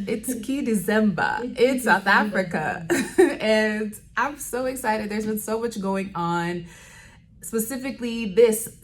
It's Key December. It's South Africa. And I'm so excited. There's been so much going on. Specifically,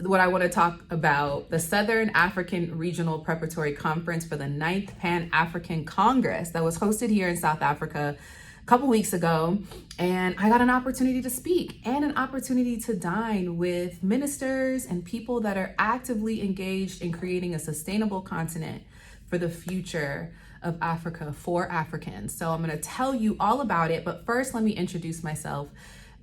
what I want to talk about, the Southern African Regional Preparatory Conference for the 9th Pan-African Congress that was hosted here in South Africa a couple weeks ago. And I got an opportunity to speak and an opportunity to dine with ministers and people that are actively engaged in creating a sustainable continent for the future of Africa for Africans. So I'm going to tell you all about it, but first let me introduce myself.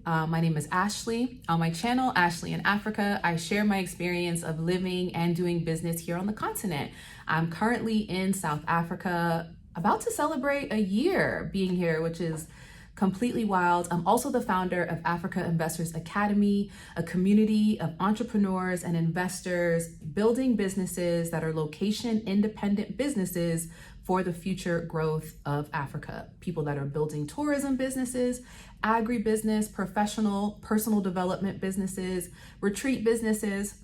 My name is Ashley. On my channel, Ashley in Africa, I share my experience of living and doing business here on the continent. I'm currently in South Africa, about to celebrate a year being here, which is completely wild. I'm also the founder of Afrika Investors Academy, a community of entrepreneurs and investors building businesses that are location-independent businesses for the future growth of Africa. People that are building tourism businesses, agribusiness, professional, personal development businesses, retreat businesses,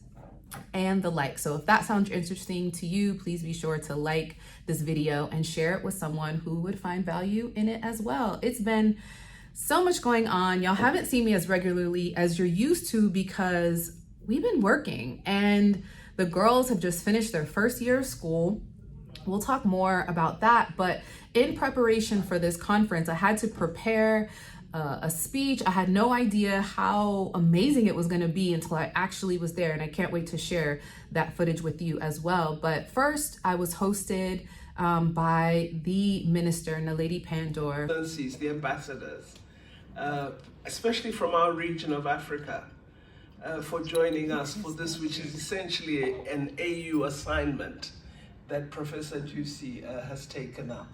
and the like. So if that sounds interesting to you, please be sure to like this video and share it with someone who would find value in it as well. It's been so much going on. Y'all haven't seen me as regularly as you're used to because we've been working and the girls have just finished their first year of school. We'll talk more about that, but in preparation for this conference, I had to prepare a speech. I had no idea how amazing it was going to be until I actually was there, and I can't wait to share that footage with you as well. But first, I was hosted by the minister, Naledi Pandor. The ambassadors, especially from our region of Africa, for joining us for this, which is essentially an AU assignment that Professor Juicy has taken up.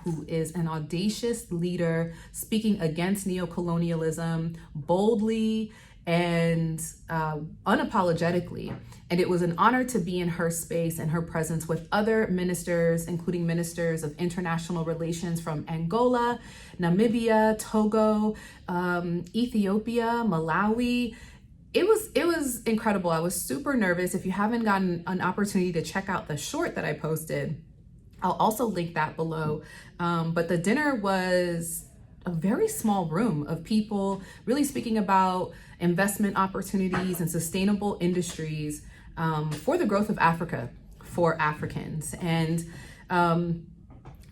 Who is an audacious leader speaking against neocolonialism boldly and unapologetically. And it was an honor to be in her space and her presence with other ministers, including ministers of international relations from Angola, Namibia, Togo, Ethiopia, Malawi. It was incredible. I was super nervous. If you haven't gotten an opportunity to check out the short that I posted, I'll also link that below. But the dinner was a very small room of people really speaking about investment opportunities and sustainable industries for the growth of Africa for Africans. And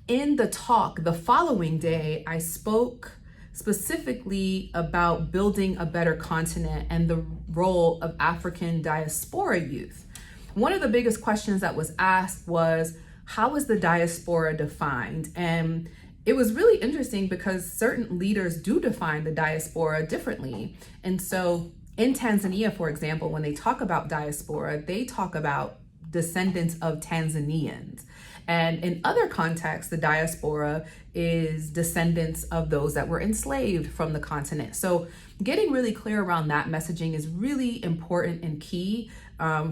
in the talk the following day, I spoke specifically about building a better continent and the role of African diaspora youth. One of the biggest questions that was asked was, how is the diaspora defined? And it was really interesting because certain leaders do define the diaspora differently. And so in Tanzania, for example, when they talk about diaspora, they talk about descendants of Tanzanians. And in other contexts, the diaspora is descendants of those that were enslaved from the continent. So getting really clear around that messaging is really important and key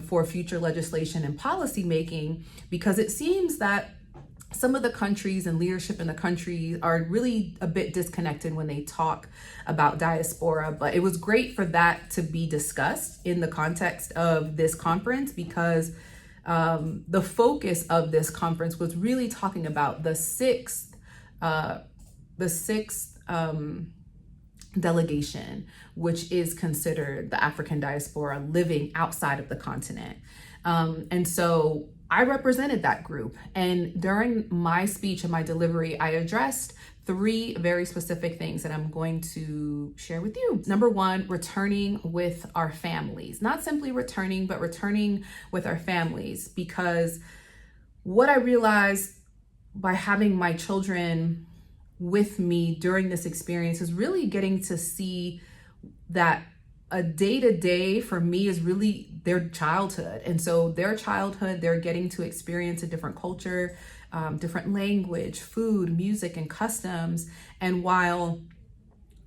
for future legislation and policy making, because it seems that some of the countries and leadership in the country are really a bit disconnected when they talk about diaspora. But it was great for that to be discussed in the context of this conference, because the focus of this conference was really talking about the sixth delegation, which is considered the African diaspora living outside of the continent. And so I represented that group. And during my speech and my delivery, I addressed 3 very specific things that I'm going to share with you. Number 1, returning with our families. Not simply returning, but returning with our families. Because what I realized by having my children with me during this experience is really getting to see that a day-to-day for me is really their childhood. And so their childhood, they're getting to experience a different culture, different language, food, music, and customs. And while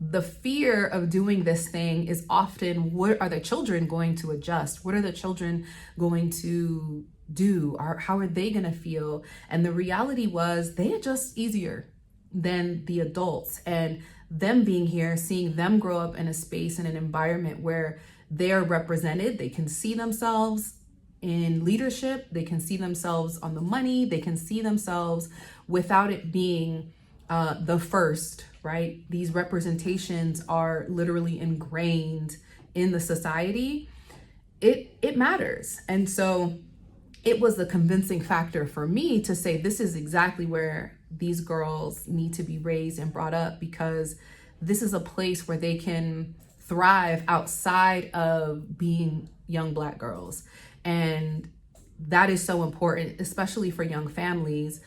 the fear of doing this thing is often, what are the children going to adjust? What are the children going to do? Or how are they going to feel? And the reality was they adjust easier than the adults. And them being here, seeing them grow up in a space and an environment where they're represented, they can see themselves in leadership, they can see themselves on the money, they can see themselves without it being the first, right? These representations are literally ingrained in the society. It matters. And so it was the convincing factor for me to say, this is exactly where these girls need to be raised and brought up, because this is a place where they can thrive outside of being young Black girls. And that is so important, especially for young families,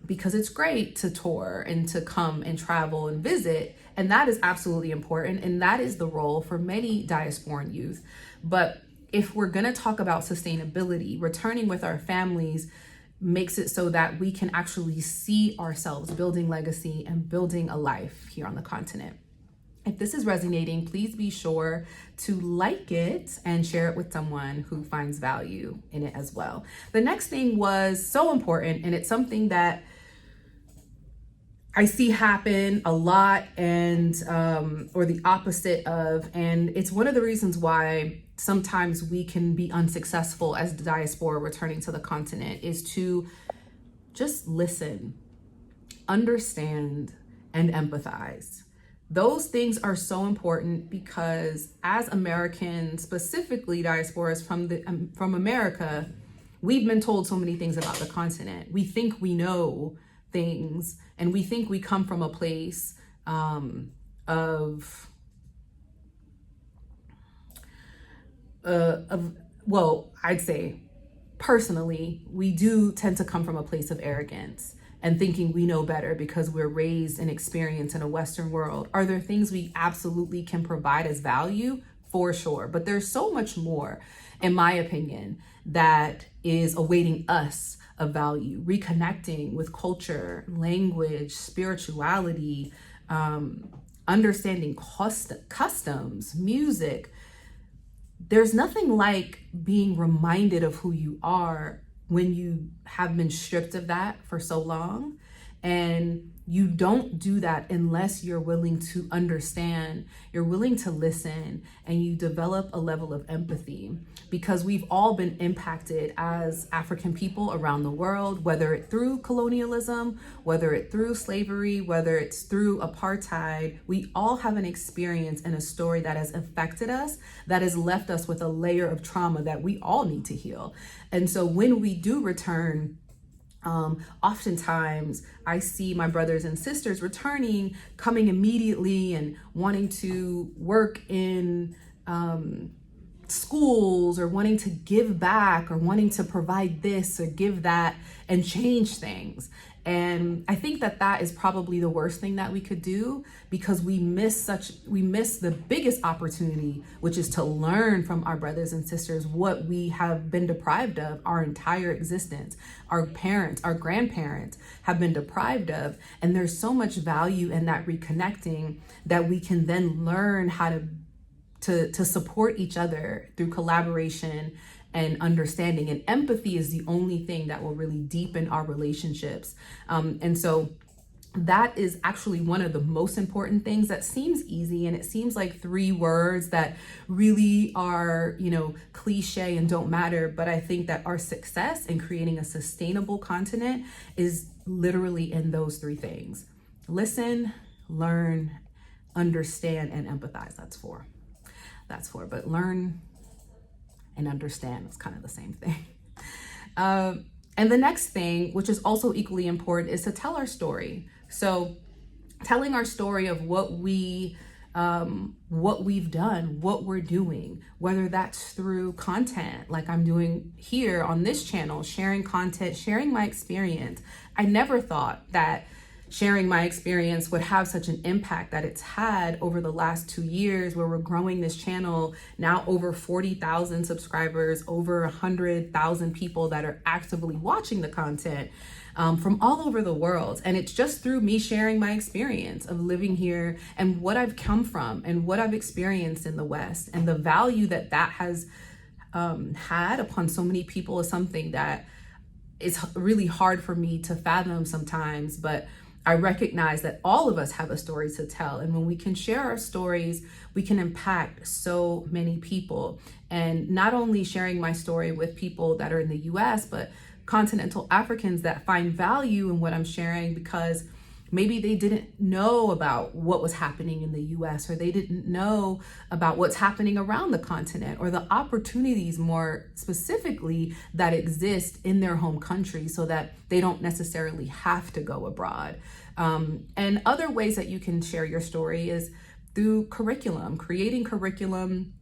because it's great to tour and to come and travel and visit. And that is absolutely important. And that is the role for many diasporan youth. But if we're going to talk about sustainability, returning with our families makes it so that we can actually see ourselves building legacy and building a life here on the continent. If this is resonating, please be sure to like it and share it with someone who finds value in it as well. The next thing was so important, and it's something that I see happen a lot, and or the opposite of, and it's one of the reasons why sometimes we can be unsuccessful as the diaspora returning to the continent, is to just listen, understand, and empathize. Those things are so important, because as Americans, specifically diasporas from America, we've been told so many things about the continent. We think we know things, and we think we come from a place well, I'd say personally, we do tend to come from a place of arrogance and thinking we know better because we're raised and experienced in a Western world. Are there things we absolutely can provide as value? For sure. But there's so much more, in my opinion, that is awaiting us of value. Reconnecting with culture, language, spirituality, understanding customs, music. There's nothing like being reminded of who you are when you have been stripped of that for so long. And you don't do that unless you're willing to understand, you're willing to listen, and you develop a level of empathy, because we've all been impacted as African people around the world, whether it through colonialism, whether it through slavery, whether it's through apartheid. We all have an experience and a story that has affected us, that has left us with a layer of trauma that we all need to heal. And so when we do return, oftentimes I see my brothers and sisters returning, coming immediately and wanting to work in schools, or wanting to give back, or wanting to provide this or give that and change things. And I think that that is probably the worst thing that we could do, because we miss the biggest opportunity, which is to learn from our brothers and sisters what we have been deprived of our entire existence. Our parents, our grandparents have been deprived of, and there's so much value in that reconnecting, that we can then learn how to support each other through collaboration and understanding. And empathy is the only thing that will really deepen our relationships. And so that is actually one of the most important things that seems easy. And it seems like 3 words that really are, cliche and don't matter. But I think that our success in creating a sustainable continent is literally in those 3 things: listen, learn, understand, and empathize. That's 4. But learn and understand is kind of the same thing. And the next thing, which is also equally important, is to tell our story. So telling our story of what we've done, what we're doing, whether that's through content like I'm doing here on this channel, sharing content, sharing my experience. I never thought that sharing my experience would have such an impact that it's had over the last 2 years, where we're growing this channel now over 40,000 subscribers, over 100,000 people that are actively watching the content from all over the world. And it's just through me sharing my experience of living here and what I've come from and what I've experienced in the West, and the value that that has had upon so many people is something that is really hard for me to fathom sometimes. But I recognize that all of us have a story to tell. And when we can share our stories, we can impact so many people. And not only sharing my story with people that are in the US, but continental Africans that find value in what I'm sharing because maybe they didn't know about what was happening in the US, or they didn't know about what's happening around the continent, or the opportunities more specifically that exist in their home country so that they don't necessarily have to go abroad. And other ways that you can share your story is through curriculum, creating curriculum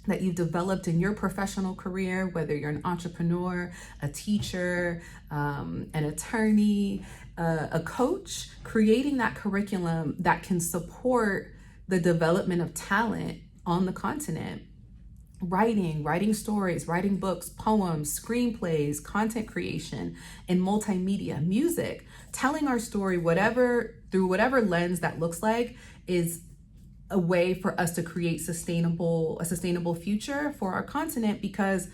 that you've developed in your professional career, whether you're an entrepreneur, a teacher, an attorney, a coach, creating that curriculum that can support the development of talent on the continent. Writing stories, writing books, poems, screenplays, content creation, and multimedia, music, telling our story, through whatever lens that looks like, is a way for us to create a sustainable future for our continent, because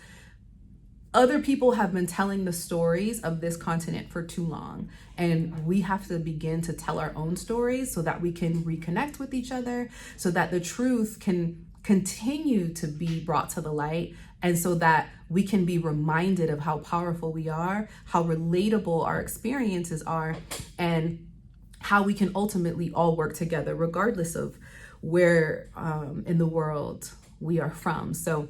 other people have been telling the stories of this continent for too long, and we have to begin to tell our own stories so that we can reconnect with each other, so that the truth can continue to be brought to the light, and so that we can be reminded of how powerful we are, how relatable our experiences are, and how we can ultimately all work together regardless of where in the world we are from. So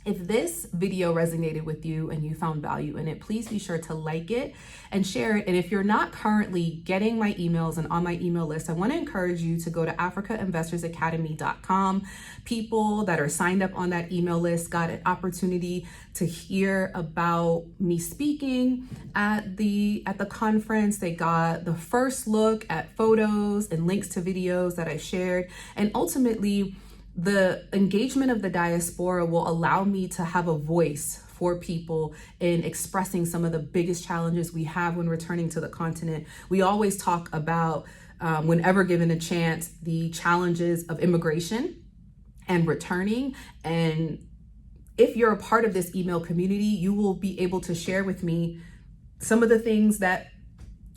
if this video resonated with you and you found value in it, please be sure to like it and share it. And if you're not currently getting my emails and on my email list, I want to encourage you to go to AfrikaInvestorsAcademy.com. People that are signed up on that email list got an opportunity to hear about me speaking at the conference. They got the first look at photos and links to videos that I shared. And ultimately, the engagement of the diaspora will allow me to have a voice for people in expressing some of the biggest challenges we have when returning to the continent. We always talk about, whenever given a chance, the challenges of immigration and returning. And if you're a part of this email community, you will be able to share with me some of the things that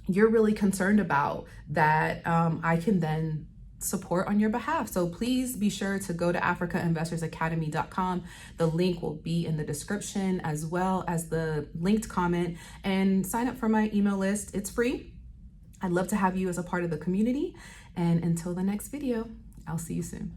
you're really concerned about that I can then support on your behalf. So please be sure to go to AfrikaInvestorsAcademy.com. The link will be in the description as well as the linked comment, and sign up for my email list. It's free. I'd love to have you as a part of the community. And until the next video, I'll see you soon.